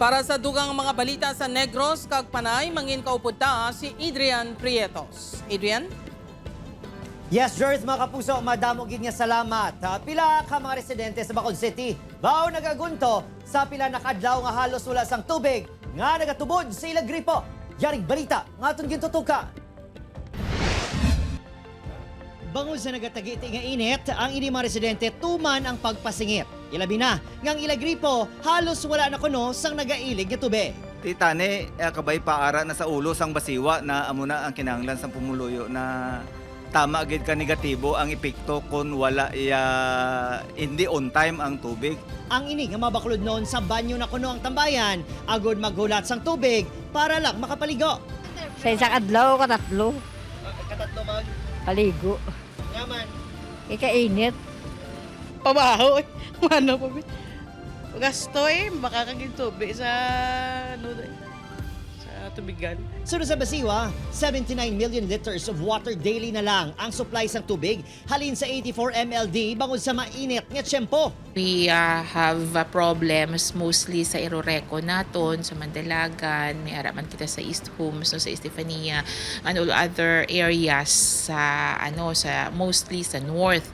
Para sa dugang mga balita sa Negros, kag Panay, mangin kaupod ta si Adrian Prietos. Adrian? Yes, Jers, mga kapuso, madamo gid nga salamat. Pila ka mga residente sa Bacol City, bao nagagunto sa pila na kadlaw nga halos wala sang tubig nga nagatubod sa ilang gripo. Yaring balita nga aton gintutuka. Bangod sa nagatagiti nga init, ang ini mga residente tuman ang pagpasingit. Ilabi na, ngang ilagripo, halos wala na kuno sang nagailig nga tubig. Titane, kabay paara na sa ulo sang basiwa na amo na ang kinahanglan sang pumuluyo na tama gid ka negatibo ang epekto kung wala hindi on time ang tubig. Ang ini nga mabaklod noon sa banyo na kuno ang tambayan, agod maghulat sang tubig para lang makapaligo. Sa isang adlaw, katatlo. Katatlo mag Paligo. yaman. Ikainit. Pabaho eh. Ano pa ba? Gasto eh. Makakaging tubig sa, sa tubigan. Sunod sa Basiwa, 79 million liters of water daily na lang ang supply sang tubig halin sa 84 MLD bangod sa mainit nga tiyempo. We have problems mostly sa Iroreco naton, sa Mandalagan, may araman kita sa East Homes, no, sa Estefania, and all other areas sa mostly sa north.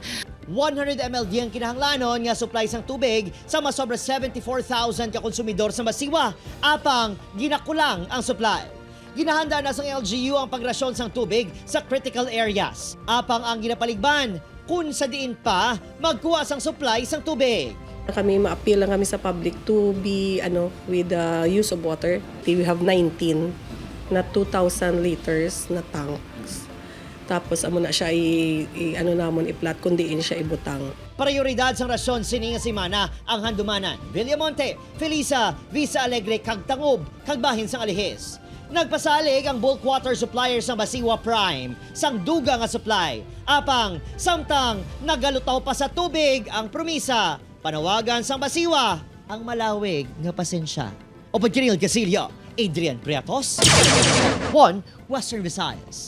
100 MLD ang kinahanglanon nga supply sang tubig sa masobra 74,000 ka konsumidor sa Basiwa. Apang ginakulang ang supply. Ginahanda na sang LGU ang pagrasyon sang tubig sa critical areas. Apang ang ginapaligban kung sa diin pa magkuha sang supply sang tubig. Kami ma-appeal lang kami sa public to be with the use of water. We have 19 na 2,000 liters na tanks. Tapos amo na siya namon i-plat kundi siya ibutang. Prioridad sang rasyon sini nga semana ang handumanan. Villamonte, Felisa, Visa Alegre kag Tangob kag bahin sang Alihis. Nagpasalig ang bulk water supplier sa Basiwa Prime sang duga nga supply. Apang samtang nagalutaw pa sa tubig ang promisa, panawagan sang Basiwa ang malawig nga pasensya. Opod Kiril Casillo, Adrian Prietos, One Western Visayas.